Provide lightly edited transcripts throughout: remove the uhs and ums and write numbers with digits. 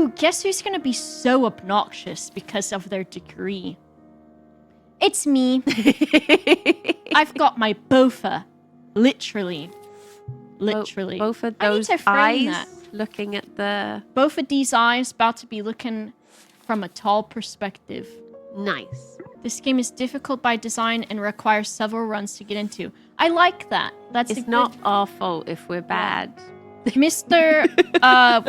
Ooh, guess who's going to be so obnoxious because of their degree? It's me. I've got my BOFA. Literally. Both of I need those to frame eyes that. looking at the... Both of these eyes about to be looking from a tall perspective. Nice. This game is difficult by design and requires several runs to get into. I like that. It's not our fault if we're bad. Mr.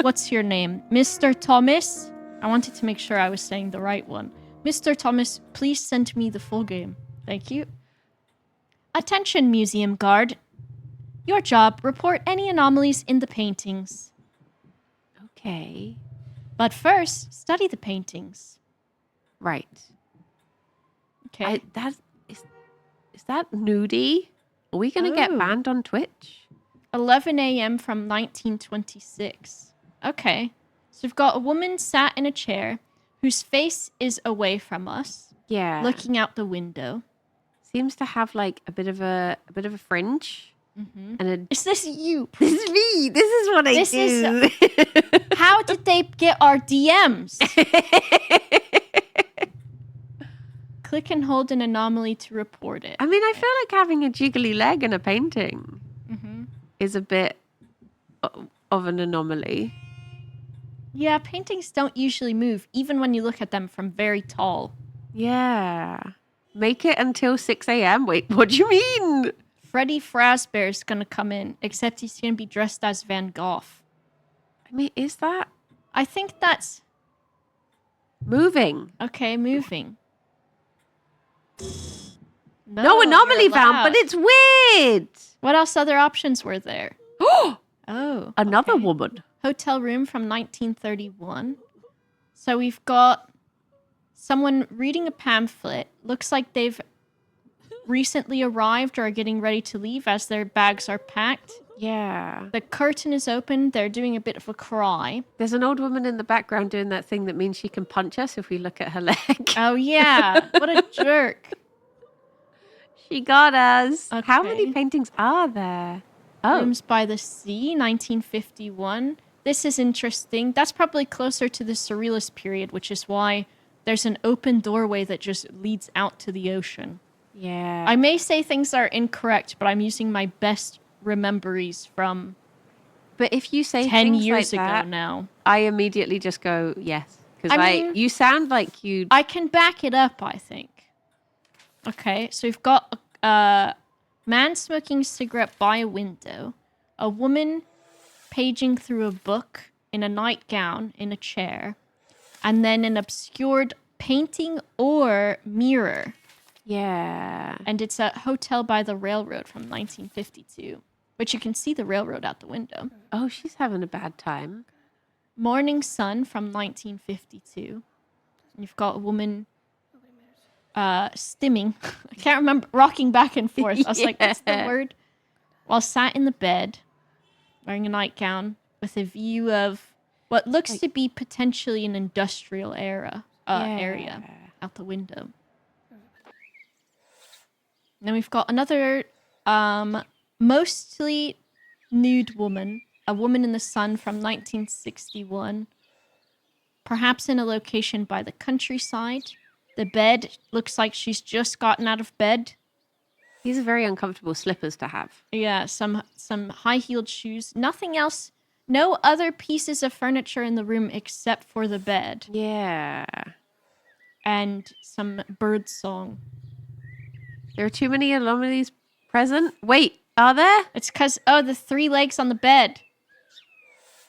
What's your name? Mr. Thomas? I wanted to make sure I was saying the right one. Mr. Thomas, please send me the full game. Thank you. Attention, museum guard. Your job, report any anomalies in the paintings. Okay. But first, study the paintings. Right. Okay. Is that nudie? Are we going to get banned on Twitch? 11 a.m. from 1926. Okay. So we've got a woman sat in a chair whose face is away from us. Yeah. Looking out the window. Seems to have like a bit of a fringe. Mm-hmm. And Is this you? This is me. This is what I do. How did they get our DMs? Click and hold an anomaly to report it. I mean, I feel like having a jiggly leg in a painting is a bit of an anomaly. Yeah, paintings don't usually move, even when you look at them from very tall. Yeah. Make it until 6 a.m. Wait, what do you mean? Freddy Fazbear's gonna come in, except he's gonna be dressed as Van Gogh. I mean, is that... I think that's... moving? Okay, moving. No anomaly found, but it's weird. What else other options were there? Oh. Another woman. Hotel room from 1931. So we've got someone reading a pamphlet. Looks like they've recently arrived or are getting ready to leave as their bags are packed. Yeah. The curtain is open. They're doing a bit of a cry. There's an old woman in the background doing that thing that means she can punch us if we look at her leg. Oh, yeah. What a jerk. She got us. Okay. How many paintings are there? Oh. Rooms by the Sea, 1951. This is interesting. That's probably closer to the Surrealist period, which is why there's an open doorway that just leads out to the ocean. Yeah. I may say things are incorrect, but I'm using my best rememberies from but if you say 10 things years like ago that, now. I immediately just go, yes. Because I mean, you sound like you... I can back it up, I think. Okay, so we've got a man smoking a cigarette by a window, a woman paging through a book in a nightgown in a chair, and then an obscured painting or mirror. Yeah. And it's a hotel by the railroad from 1952, which you can see the railroad out the window. Oh, she's having a bad time. Morning Sun from 1952. You've got a woman stimming. I can't remember. Rocking back and forth. I was like, what's the word? While sat in the bed, wearing a nightgown, with a view of what looks to be potentially an industrial area out the window. And then we've got another mostly nude woman, a woman in the sun from 1961, perhaps in a location by the countryside. The bed looks like she's just gotten out of bed. These are very uncomfortable slippers to have. Yeah, some high-heeled shoes. Nothing else. No other pieces of furniture in the room except for the bed. Yeah. And some bird song. There are too many anomalies present. Wait, are there? It's because, the 3 legs on the bed.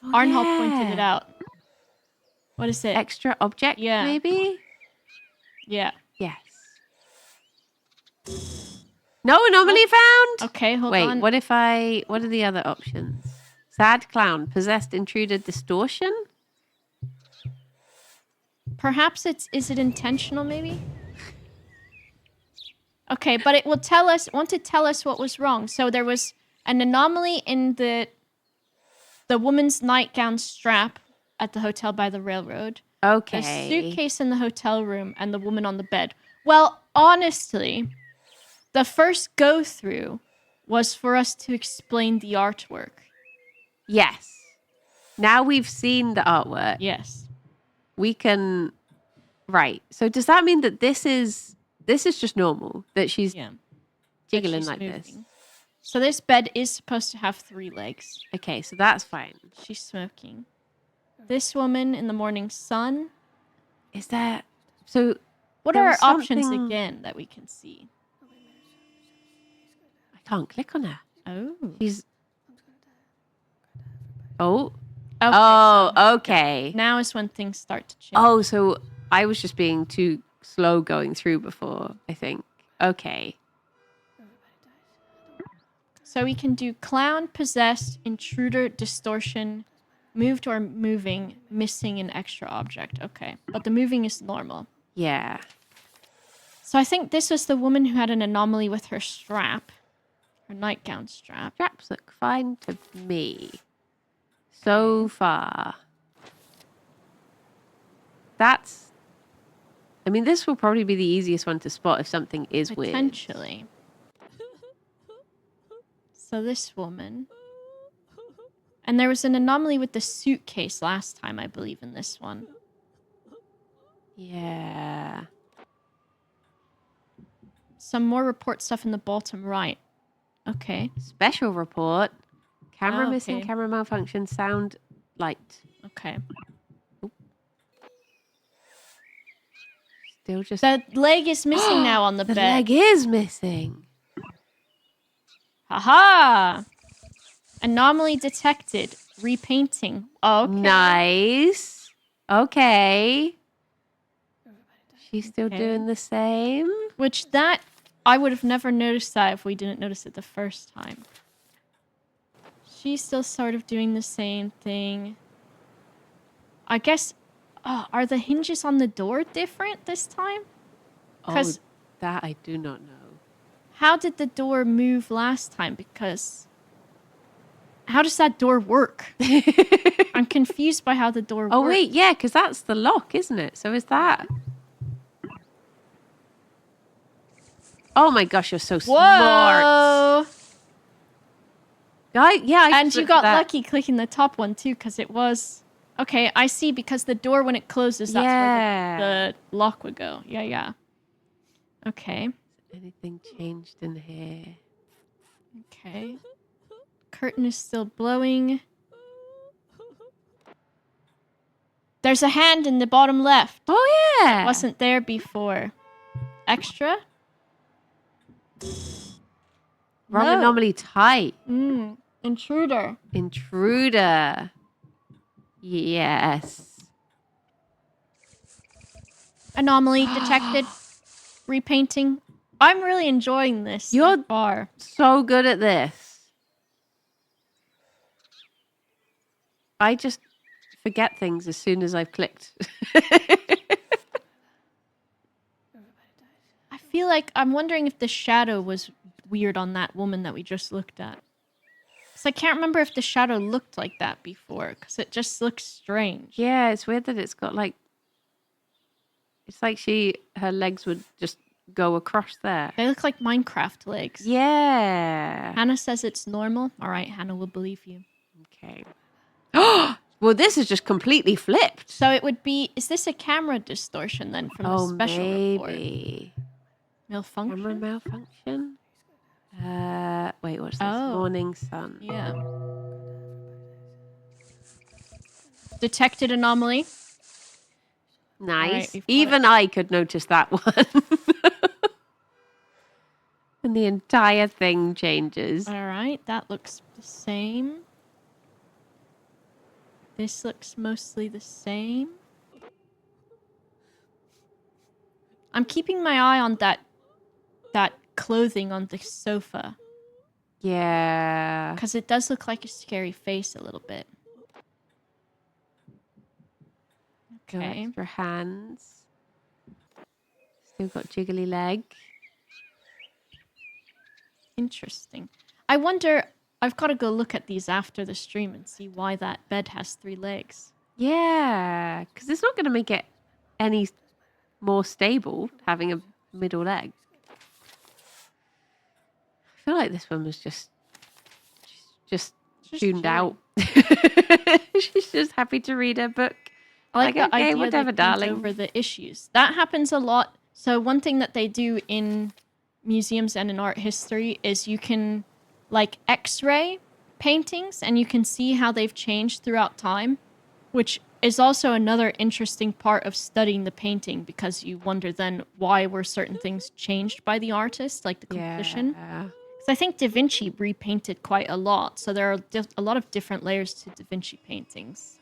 Oh, Arnhold yeah. pointed it out. What is it? Extra object, Yeah. maybe? Yeah. Yes. No anomaly found? Okay, hold on. Wait, what are the other options? Sad clown, possessed intruder, distortion? Perhaps is it intentional, maybe? Okay, but it will want to tell us what was wrong. So there was an anomaly in the woman's nightgown strap at the hotel by the railroad. Okay. A suitcase in the hotel room and the woman on the bed. Well, honestly, the first go-through was for us to explain the artwork. Yes. Now we've seen the artwork. Yes. we can... Right. So does that mean that this is just normal? That she's Yeah. jiggling she's like this? moving. So this bed is supposed to have 3 legs. Okay, so that's fine. She's smoking. This woman in the morning sun. Is there... So What there are our was options something- again that we can see? I can't click on her. Oh. She's... Oh. Okay, Oh, so okay. now is when things start to change. Oh, so I was just being too slow going through before, I think. Okay. So we can do clown, possessed, intruder, distortion, moved or moving, missing an extra object. Okay, but the moving is normal. Yeah. So I think this was the woman who had an anomaly with her strap. Her nightgown strap. Straps look fine to me. So far. That's... I mean, this will probably be the easiest one to spot if something is weird. Potentially. So this woman. And there was an anomaly with the suitcase last time, I believe, in this one. Yeah. Some more report stuff in the bottom right. Okay. Special report. Camera Oh, missing, okay. camera malfunction, sound, light. Okay. Still just... The leg is missing now on the The bed. leg is missing. Haha! Anomaly detected. Repainting. Oh, okay. Nice. Okay. She's still Okay. doing the same. Which that... I would have never noticed that if we didn't notice it the first time. She's still sort of doing the same thing. I guess... are the hinges on the door different this time? Oh, 'Cause- that I do not know. How did the door move last time? Because... How does that door work? I'm confused by how the door works. Oh, wait, yeah, because that's the lock, isn't it? So is that... Oh my gosh, you're so smart. Whoa! Yeah, I And just you looked got at that. lucky clicking the top one too, because it was... Okay, I see, because the door, when it closes, that's Yeah. where the lock would go. Yeah, yeah. Okay. Anything changed in here? Okay. Curtain is still blowing. There's a hand in the bottom left. Oh, yeah. Wasn't there before. Extra? Wrong No. anomaly type. Intruder. Intruder. Yes. Anomaly detected. Repainting. I'm really enjoying this so You're- far. So good at this. I just forget things as soon as I've clicked. I feel like I'm wondering if the shadow was weird on that woman that we just looked at. Because I can't remember if the shadow looked like that before, because it just looks strange. Yeah, it's weird that it's got like... It's like her legs would just go across there. They look like Minecraft legs. Yeah. Hannah says it's normal. All right, Hannah will believe you. Okay. Well, this is just completely flipped. So it would be... Is this a camera distortion then from the special report? maybe. Malfunction? Camera malfunction? Wait, what's this? Oh. Morning sun. Yeah. Detected anomaly. Nice. we've got Even I could notice that one. And the entire thing changes. All right, that looks the same. This looks mostly the same. I'm keeping my eye on that clothing on the sofa. Yeah. Because it does look like a scary face a little bit. No Okay. extra hands. Still got jiggly leg. Interesting. I wonder... I've got to go look at these after the stream and see why that bed has 3 legs. Yeah, because it's not going to make it any more stable having a middle leg. I feel like this one was just Just tuned chilling. out. She's just happy to read her book I like the okay, idea whatever, they paint darling. over the issues. That happens a lot. So one thing that they do in museums and in art history is you can like X-ray paintings and you can see how they've changed throughout time, which is also another interesting part of studying the painting because you wonder then why were certain things changed by the artist, like the composition. Yeah. Because I think Da Vinci repainted quite a lot, so there are a lot of different layers to Da Vinci paintings.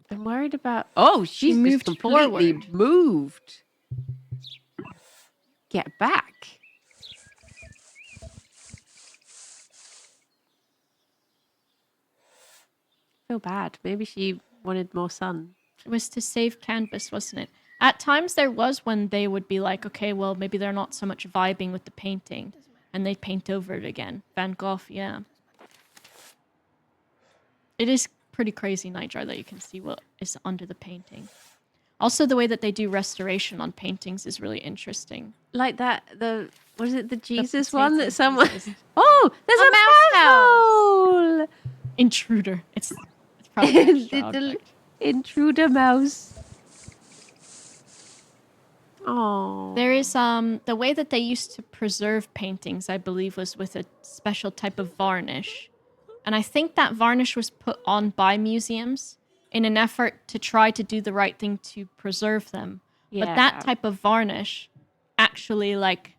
I'm worried about... Oh, she's moved just completely forward. moved. Get back. Feel bad. Maybe she wanted more sun. It was to save canvas, wasn't it? At times there was when they would be like, okay, well, maybe they're not so much vibing with the painting, and they'd paint over it again. Van Gogh, yeah. It is pretty crazy, Nightjar, that you can see what is under the painting. Also, the way that they do restoration on paintings is really interesting. Like that, what is it, the Jesus potato one that someone... Jesus. Oh, there's a mouse hole! Intruder. It's probably an extra Little object. intruder mouse. Oh. There is the way that they used to preserve paintings, I believe, was with a special type of varnish. And I think that varnish was put on by museums in an effort to try to do the right thing to preserve them. Yeah. But that type of varnish actually like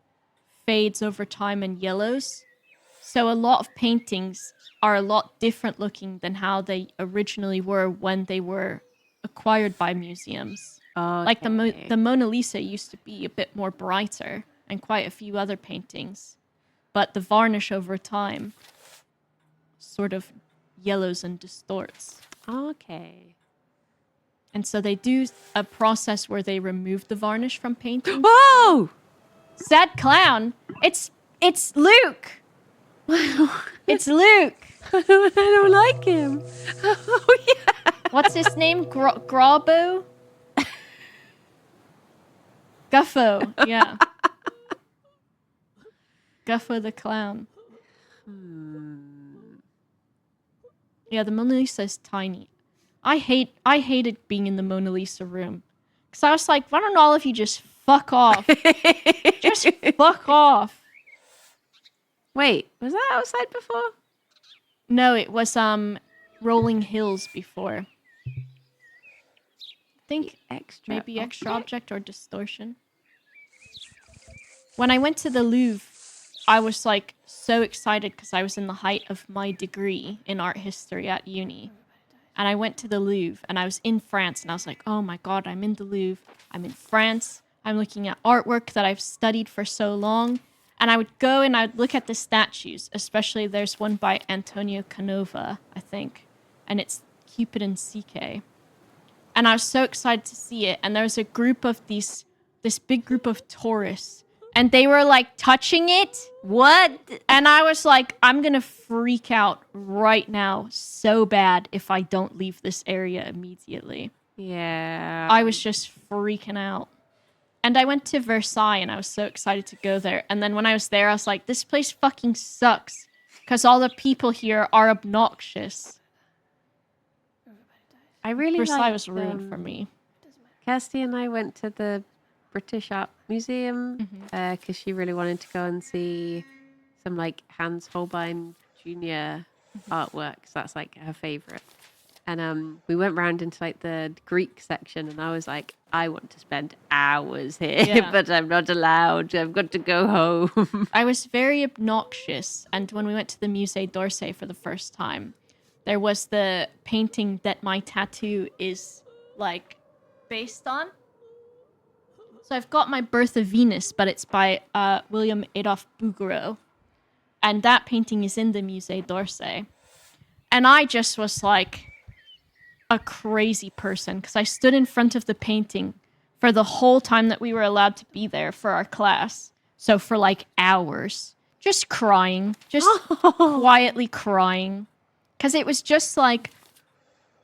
fades over time and yellows. So a lot of paintings are a lot different looking than how they originally were when they were acquired by museums. Okay. Like the Mona Lisa used to be a bit more brighter and quite a few other paintings. But the varnish over time sort of yellows and distorts. Okay. And so they do a process where they remove the varnish from paintings. Whoa! Sad clown. It's Luke. It's Luke. I don't like him. Oh, yeah. What's his name? Grabo? Guffo. Yeah. Guffo the clown. Yeah, the Mona Lisa is tiny. I hated being in the Mona Lisa room. Because I was like, why don't all of you just fuck off? Just fuck off. Wait, was that outside before? No, it was Rolling Hills before. I think maybe extra object or distortion. When I went to the Louvre, I was like so excited because I was in the height of my degree in art history at uni. And I went to the Louvre and I was in France and I was like, oh my God, I'm in the Louvre. I'm in France. I'm looking at artwork that I've studied for so long. And I would go and I would look at the statues, especially there's one by Antonio Canova, I think. And it's Cupid and Psyche. And I was so excited to see it. And there was a group of this big group of tourists. And they were like touching it. What? And I was like, I'm going to freak out right now so bad if I don't leave this area immediately. Yeah. I was just freaking out. And I went to Versailles and I was so excited to go there. And then when I was there, I was like, this place fucking sucks. Because all the people here are obnoxious. I really Versailles was ruined for me. Kirsty and I went to the British Art Museum because she really wanted to go and see some like Hans Holbein Jr. artwork. So that's like her favorite. And we went round into like the Greek section and I was like, I want to spend hours here, but I'm not allowed. I've got to go home. I was very obnoxious. And when we went to the Musée d'Orsay for the first time, there was the painting that my tattoo is like based on. So I've got my Birth of Venus, but it's by William Adolphe Bouguereau. And that painting is in the Musée d'Orsay. And I just was like a crazy person because I stood in front of the painting for the whole time that we were allowed to be there for our class. So for like hours, just crying, just quietly crying. Because it was just like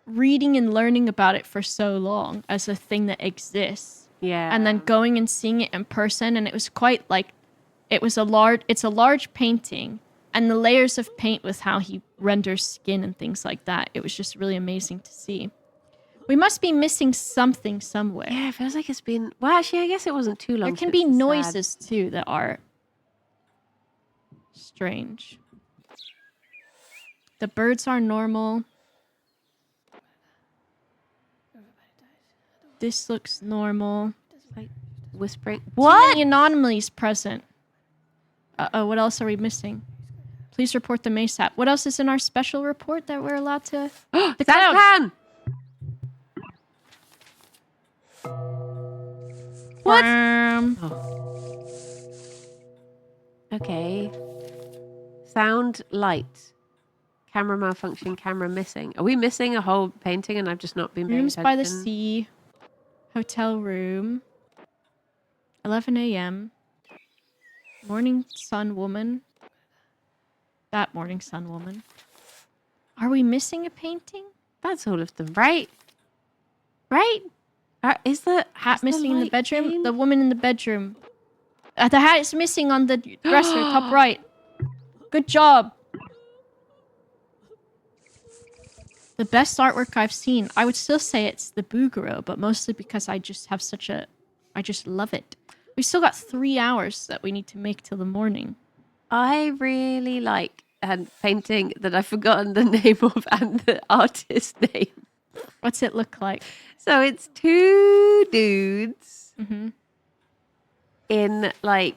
reading and learning about it for so long as a thing that exists. Yeah. And then going and seeing it in person. And it was quite like, it's a large painting, And the layers of paint with how he renders skin and things like that. It was just really amazing to see. We must be missing something somewhere. Yeah, it feels like it's been... Well, actually, I guess it wasn't too long. There can be noises, too, that are strange. The birds are normal. This looks normal. Like whispering. Too What? many anomalies present. Uh-oh, what else are we missing? Please report the ASAP. What else is in our special report that we're allowed to... The cloud! What? Oh. Okay. Sound, light. Camera malfunction, camera missing. Are we missing a whole painting and I've just not been paying Rooms attention? by the sea. Hotel room. 11 a.m. Morning sun woman. That morning sun woman. Are we missing a painting? That's all of them, right? Right? Is the Hat missing in the bedroom? pane? The woman in the bedroom. The hat is missing on the dresser, top right. Good job. The best artwork I've seen. I would still say it's the Bouguereau, but mostly because I just have such a... I just love it. We still got 3 hours that we need to make till the morning. I really like a painting that I've forgotten the name of and the artist's name. What's it look like? So it's two dudes Mm-hmm. in like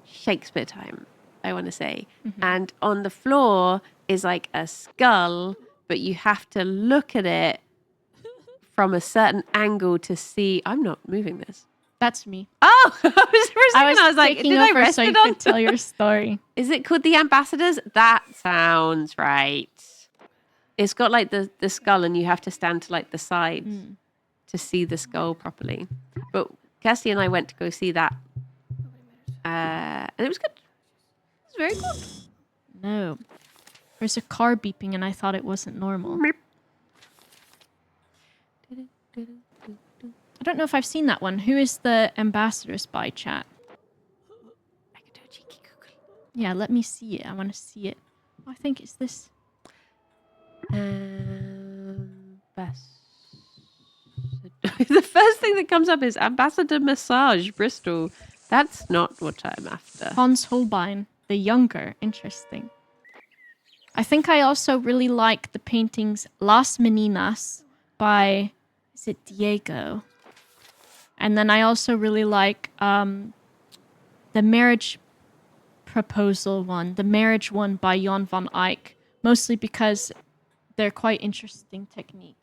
Shakespeare time, I want to say. Mm-hmm. And on the floor is like a skull, but you have to look at it from a certain angle to see. I'm not moving this. That's me. Oh, I was like, taking did I over rest so you it on? could tell your story. Is it called The Ambassadors? That sounds right. It's got like the skull and you have to stand to like the side to see the skull properly. But Kirsty and I went to go see that. And it was good. It was very good. No. There's a car beeping and I thought it wasn't normal. I don't know if I've seen that one. Who is the ambassadors by, chat? I could do a cheeky Google. Yeah, let me see it. I want to see it. Oh, I think it's this. The first thing that comes up is Ambassador Massage, Bristol. That's not what I'm after. Hans Holbein, the younger. Interesting. I think I also really like the paintings Las Meninas by, is it Diego? And then I also really like the marriage proposal one, the marriage one by Jan van Eyck, mostly because they're quite interesting technique.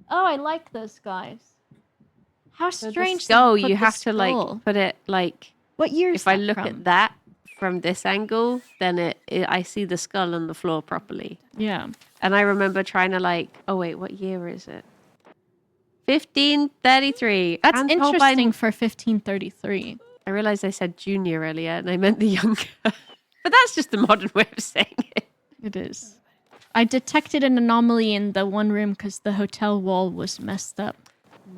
Oh, I like those guys. How strange. So you have to like put it like. What year is if I that look from? at that from this angle, then I see the skull on the floor properly. Yeah. And I remember trying to like, oh wait, what year is it? 1533. That's Hans interesting Holbein. for 1533. I realized I said junior earlier and I meant the younger. But that's just the modern way of saying it. It is. I detected an anomaly in the one room because the hotel wall was messed up.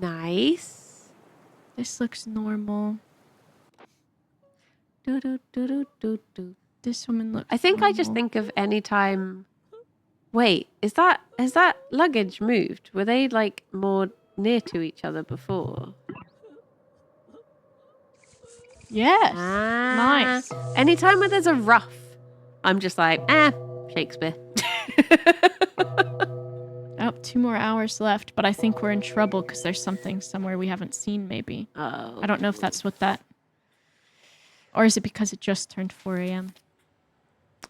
Nice. This looks normal. This woman looks I think normal. I just think of any time. Wait, has that luggage moved? Were they like more near to each other before? Yes. Ah, Nice. Anytime where there's a rough, I'm just like, Shakespeare. Oh, 2 more hours left, but I think we're in trouble because there's something somewhere we haven't seen, maybe. Oh. I don't know if that's what that... Or is it because it just turned 4 a.m.?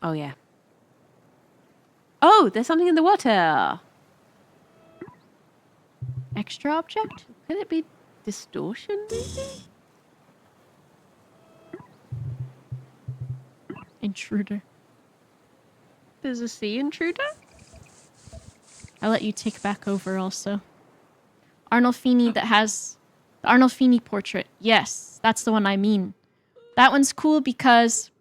Oh, yeah. Oh, there's something in the water. Extra object? Could it be distortion, maybe? Intruder. There's a sea intruder? I'll let you take back over also. Arnolfini that has... The Arnolfini portrait. Yes, that's the one I mean. That one's cool because...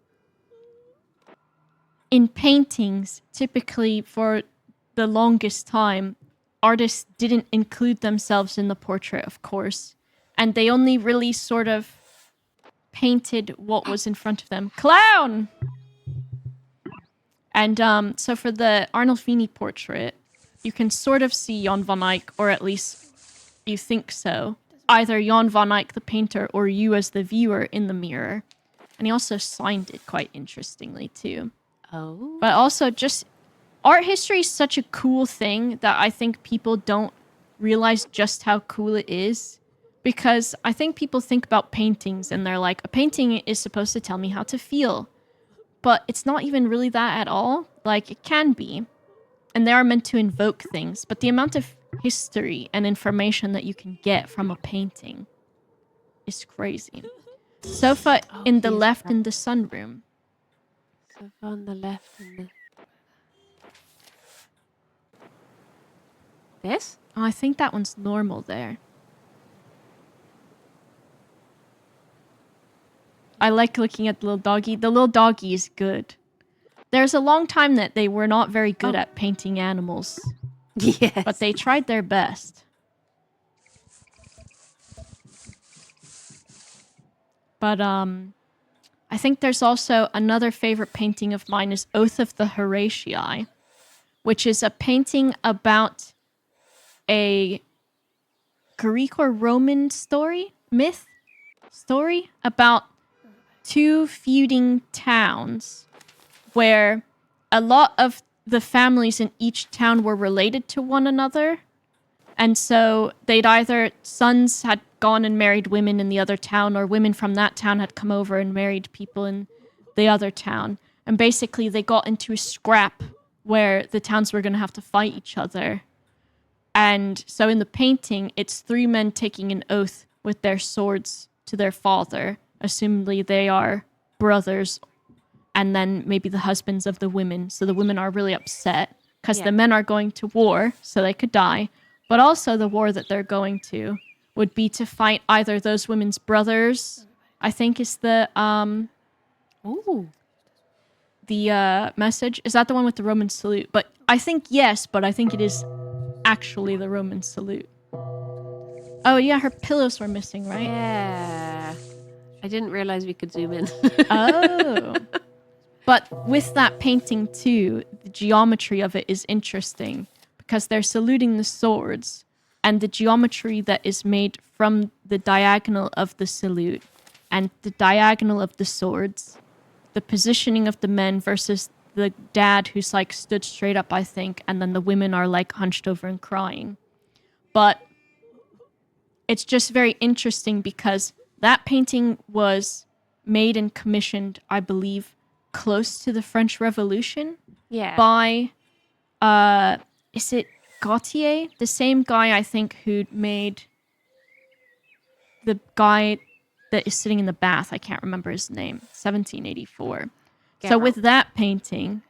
In paintings, typically for the longest time, artists didn't include themselves in the portrait, of course. And they only really sort of painted what was in front of them. Clown! And so for the Arnold Feeney portrait, you can sort of see Jan van Eyck, or at least you think so. Either Jan van Eyck, the painter, or you as the viewer in the mirror. And he also signed it quite interestingly, too. Oh. But also just... art history is such a cool thing that I think people don't realize just how cool it is. Because I think people think about paintings and they're like, a painting is supposed to tell me how to feel. But it's not even really that at all. Like, it can be. And they are meant to invoke things. But the amount of history and information that you can get from a painting is crazy. Sofa in the left in the sunroom. Sofa on the left in the... This? Oh, I think that one's normal there. I like looking at the little doggy. The little doggy is good. There's a long time that they were not very good at painting animals. Yes. But they tried their best. But, I think there's also another favorite painting of mine is Oath of the Horatii, which is a painting about a Greek or Roman myth story about two feuding towns where a lot of the families in each town were related to one another. And so they'd either, sons had gone and married women in the other town, or women from that town had come over and married people in the other town. And basically they got into a scrap where the towns were going to have to fight each other. And so in the painting, it's three men taking an oath with their swords to their father. Assumably they are brothers, and then maybe the husbands of the women. So the women are really upset because the men are going to war, so they could die. But also the war that they're going to would be to fight either those women's brothers, I think is the message. Is that the one with the Roman salute? But I think yes, but I think it is actually the Roman salute. Oh yeah, her pillows were missing, right? Yeah. I didn't realize we could zoom in. Oh. But with that painting too, the geometry of it is interesting because they're saluting the swords, and the geometry that is made from the diagonal of the salute and the diagonal of the swords, the positioning of the men versus the dad who's like stood straight up, I think, and then the women are like hunched over and crying. But it's just very interesting because that painting was made and commissioned, I believe, close to the French Revolution. Yeah. By, is it Gautier? The same guy, I think, who made the guy that is sitting in the bath. I can't remember his name. 1784. So with that painting,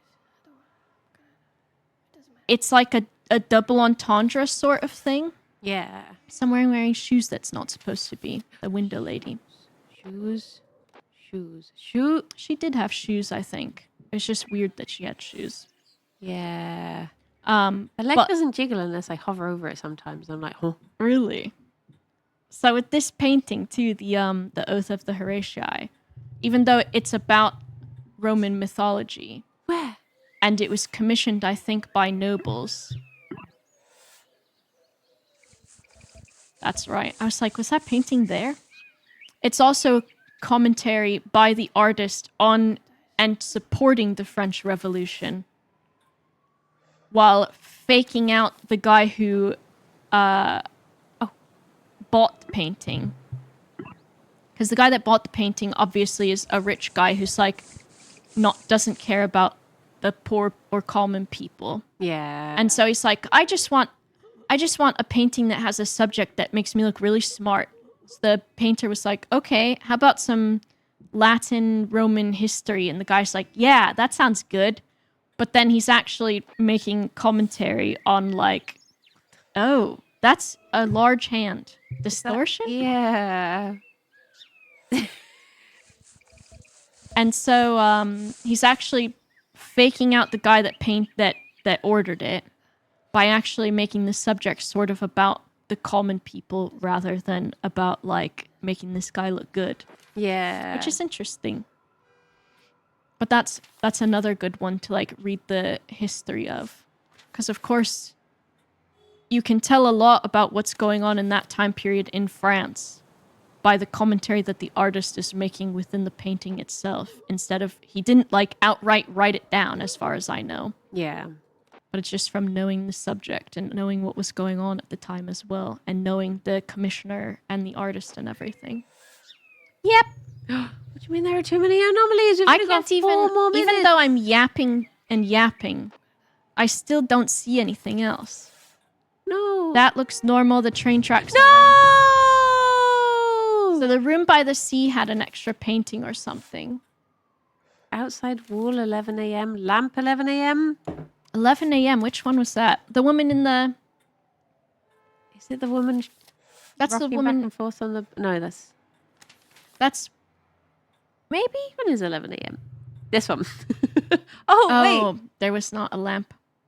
it's like a double entendre sort of thing. Yeah. Someone wearing shoes that's not supposed to be. The window lady. Shoes. She did have shoes, I think. It's just weird that she had shoes. Yeah. The leg doesn't jiggle unless I hover over it sometimes. I'm like, huh. Really? So with this painting too, the Oath of the Horatii, even though it's about Roman mythology. Where? And it was commissioned, I think, by nobles. That's right. I was like, was that painting there? It's also commentary by the artist on and supporting the French Revolution while faking out the guy who bought the painting. Because the guy that bought the painting obviously is a rich guy who's like doesn't care about the poor or common people. Yeah. And so he's like, I just want a painting that has a subject that makes me look really smart. So the painter was like, okay, how about some Latin Roman history? And the guy's like, yeah, that sounds good. But then he's actually making commentary on like, oh, that's a large hand. Distortion? Yeah. And so he's actually faking out the guy that ordered it by actually making the subject sort of about the common people rather than about like making this guy look good. Yeah. Which is interesting. But that's another good one to like read the history of. Because of course you can tell a lot about what's going on in that time period in France by the commentary that the artist is making within the painting itself, instead of, he didn't like outright write it down as far as I know. Yeah. But it's just from knowing the subject and knowing what was going on at the time as well, and knowing the commissioner and the artist and everything. Yep. What do you mean there are too many anomalies? We've I only got can't 4 even, more even minutes. though I'm yapping and yapping, I still don't see anything else. No. That looks normal. The train tracks. No! So the room by the sea had an extra painting or something. Outside wall, 11 a.m. Lamp, 11 a.m. 11 a.m. Which one was that? The woman in the... Is it the woman That's the rocking woman... back and forth on the... No, That's... Maybe? when is 11 a.m.? This one. Oh, there was not a lamp.